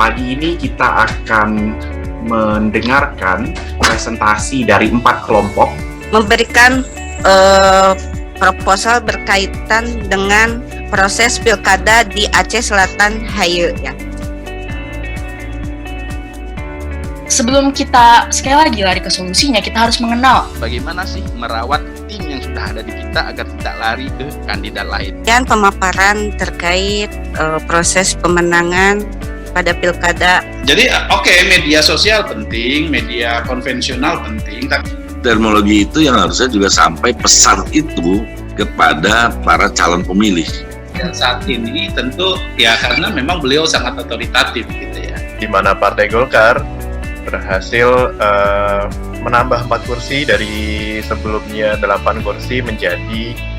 Pagi ini kita akan mendengarkan presentasi dari 4 kelompok. Memberikan proposal berkaitan dengan proses pilkada di Aceh Selatan Haye ya. Sebelum kita sekali lagi lari ke solusinya, kita harus mengenal bagaimana sih merawat tim yang sudah ada di kita agar tidak lari ke kandidat lain. Dan pemaparan terkait proses pemenangan pada pilkada. Jadi media sosial penting, media konvensional penting. Terminologi itu yang harusnya juga sampai pesan itu kepada para calon pemilih. Dan saat ini tentu ya karena memang beliau sangat otoritatif gitu ya. Di mana Partai Golkar berhasil menambah 4 kursi dari sebelumnya 8 kursi menjadi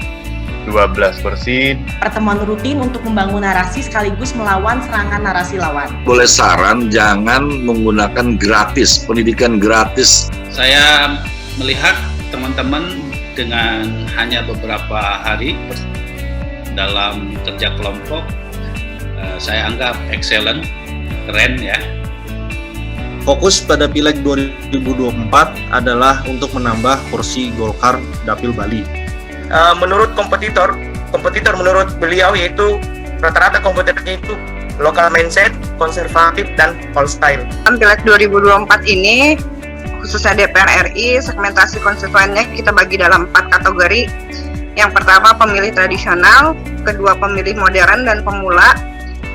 12 kursi. Pertemuan rutin untuk membangun narasi sekaligus melawan serangan narasi lawan. Boleh saran, jangan menggunakan gratis, pendidikan gratis. Saya melihat teman-teman dengan hanya beberapa hari dalam kerja kelompok, saya anggap excellent, keren ya. Fokus pada Pileg 2024 adalah untuk menambah kursi Golkar Dapil Bali. Menurut kompetitor menurut beliau yaitu rata-rata kompetitornya itu lokal mindset, konservatif, dan old style. Pileg 2024 ini khususnya DPR RI, segmentasi konstituennya kita bagi dalam 4 kategori. Yang pertama pemilih tradisional, kedua pemilih modern dan pemula,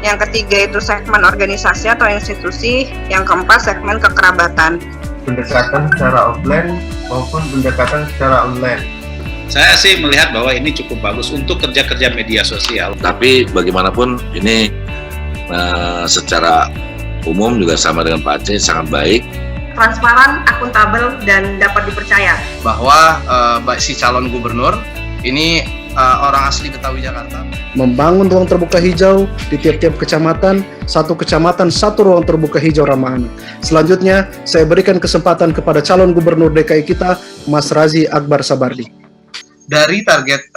yang ketiga itu segmen organisasi atau institusi, yang keempat segmen kekerabatan. Pendekatan secara offline maupun pendekatan secara online. Saya sih melihat bahwa ini cukup bagus untuk kerja-kerja media sosial. Tapi bagaimanapun ini secara umum juga sama dengan Pak Aceh sangat baik. Transparan, akuntabel, dan dapat dipercaya. Bahwa si calon gubernur ini orang asli Betawi Jakarta. Membangun ruang terbuka hijau di tiap-tiap kecamatan, satu kecamatan, satu ruang terbuka hijau ramah anak. Selanjutnya, saya berikan kesempatan kepada calon gubernur DKI kita, Mas Razi Akbar Sabardi. Dari target,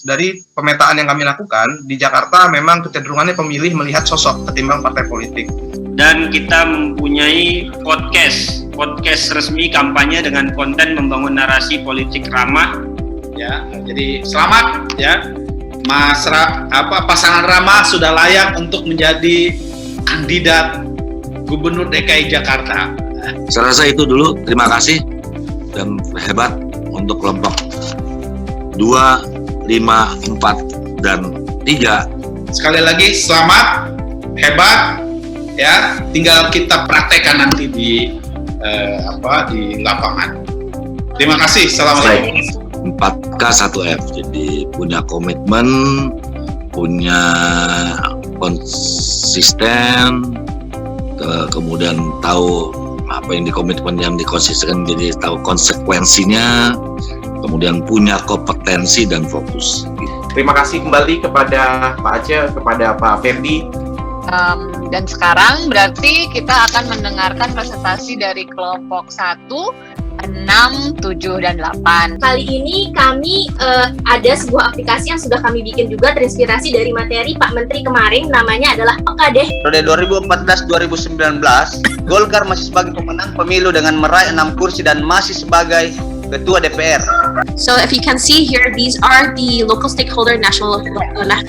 dari pemetaan yang kami lakukan, di Jakarta memang kecenderungannya pemilih melihat sosok ketimbang partai politik. Dan kita mempunyai podcast resmi kampanye dengan konten membangun narasi politik ramah. Ya, jadi selamat ya, pasangan Rama sudah layak untuk menjadi kandidat Gubernur DKI Jakarta. Saya rasa itu dulu. Terima kasih dan hebat untuk kelompok 2, 5, 4, dan 3. Sekali lagi selamat, hebat ya. Tinggal kita praktekkan nanti di lapangan. Terima kasih. Assalamualaikum. 4K 1F, jadi punya komitmen, punya konsisten, kemudian tahu apa yang dikomitmen, yang dikonsisten, jadi tahu konsekuensinya, kemudian punya kompetensi dan fokus. Terima kasih kembali kepada Pak Aceh, kepada Pak Ferdi. Dan sekarang berarti kita akan mendengarkan presentasi dari kelompok 1, 6, 7, dan 8. Kali ini kami ada sebuah aplikasi yang sudah kami bikin juga terinspirasi dari materi Pak Menteri kemarin, namanya adalah Pekadeh. Periode 2014-2019, Golkar masih sebagai pemenang pemilu dengan meraih 6 kursi dan masih sebagai Ketua DPR. So if you can see here, these are the local stakeholder, national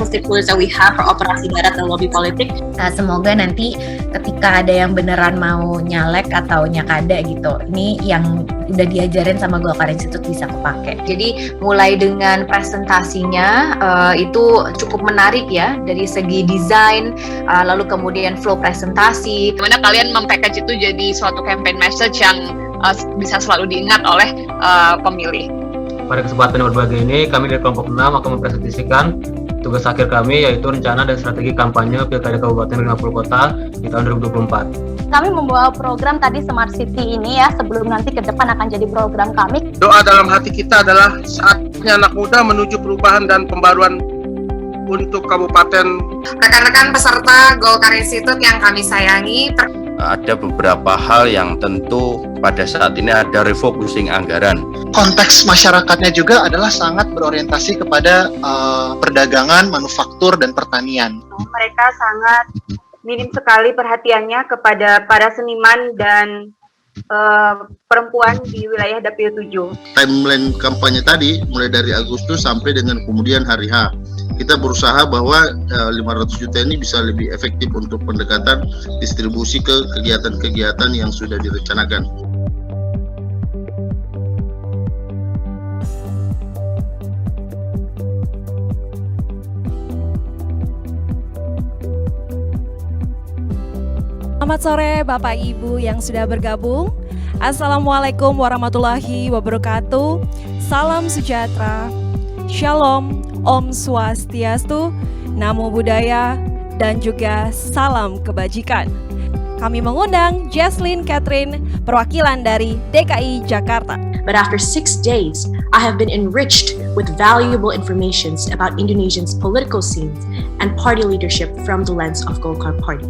stakeholders that we have for Operasi Darat dan Lobby Politik. Semoga nanti ketika ada yang beneran mau nyalek atau nyakada gitu, ini yang udah diajarin sama Golkar Institute bisa kepake. Jadi mulai dengan presentasinya itu cukup menarik ya dari segi desain, lalu kemudian flow presentasi. Gimana kalian mempackage itu jadi suatu campaign message yang bisa selalu diingat oleh pemilih. Pada kesempatan yang berbahagia ini, kami dari kelompok 6 akan mempresentasikan tugas akhir kami, yaitu rencana dan strategi kampanye Pilkada Kabupaten 50 Kota di tahun 2024. Kami membawa program tadi Smart City ini ya, sebelum nanti ke depan akan jadi program kami. Doa dalam hati kita adalah saatnya anak muda menuju perubahan dan pembaruan untuk kabupaten. Rekan-rekan peserta Golkar Institute yang kami sayangi, Ada beberapa hal yang tentu pada saat ini ada refocusing anggaran. Konteks masyarakatnya juga adalah sangat berorientasi kepada perdagangan, manufaktur, dan pertanian. Mereka sangat minim sekali perhatiannya kepada para seniman dan perempuan di wilayah Dapil 7. Timeline kampanye tadi mulai dari Agustus sampai dengan kemudian hari H. Kita berusaha bahwa 500 juta ini bisa lebih efektif untuk pendekatan distribusi ke kegiatan-kegiatan yang sudah direncanakan. Selamat sore Bapak Ibu yang sudah bergabung. Assalamualaikum warahmatullahi wabarakatuh. Salam sejahtera. Shalom, Om Swastiastu, Namo Buddhaya, dan juga salam kebajikan. Kami mengundang Jesslyn Catherine, perwakilan dari DKI Jakarta. But after 6 days, I have been enriched with valuable information about Indonesia's political scenes and party leadership from the lens of Golkar Party.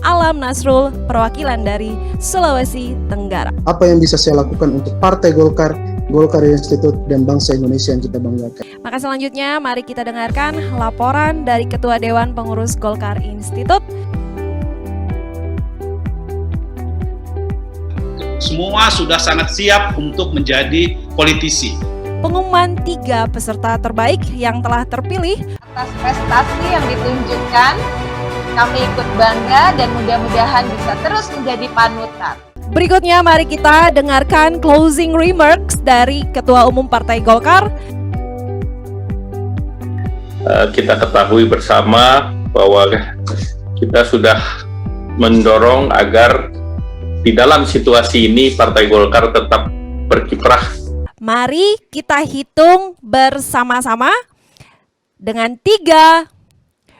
Alam Nasrul, perwakilan dari Sulawesi Tenggara. Apa yang bisa saya lakukan untuk Partai Golkar, Golkar Institute, dan bangsa Indonesia yang kita banggakan? Maka selanjutnya mari kita dengarkan laporan dari Ketua Dewan Pengurus Golkar Institute. Semua sudah sangat siap untuk menjadi politisi. Pengumuman 3 peserta terbaik yang telah terpilih. Atas prestasi yang ditunjukkan, kami ikut bangga dan mudah-mudahan bisa terus menjadi panutan. Berikutnya mari kita dengarkan closing remarks dari Ketua Umum Partai Golkar. Kita ketahui bersama bahwa kita sudah mendorong agar di dalam situasi ini Partai Golkar tetap berkiprah. Mari kita hitung bersama-sama dengan 3,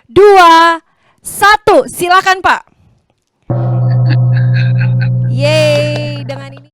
2, 1, silakan Pak. Yeay, dengan ini.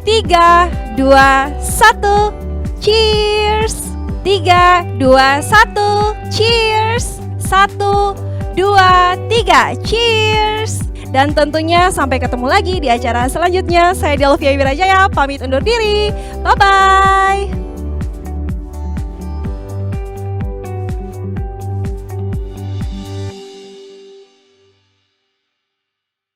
Tiga, 2, 1, cheers. 3, 2, 1, cheers. 1, 2, 3, cheers. Dan tentunya sampai ketemu lagi di acara selanjutnya. Saya Delvia Wirajaya, pamit undur diri. Bye-bye.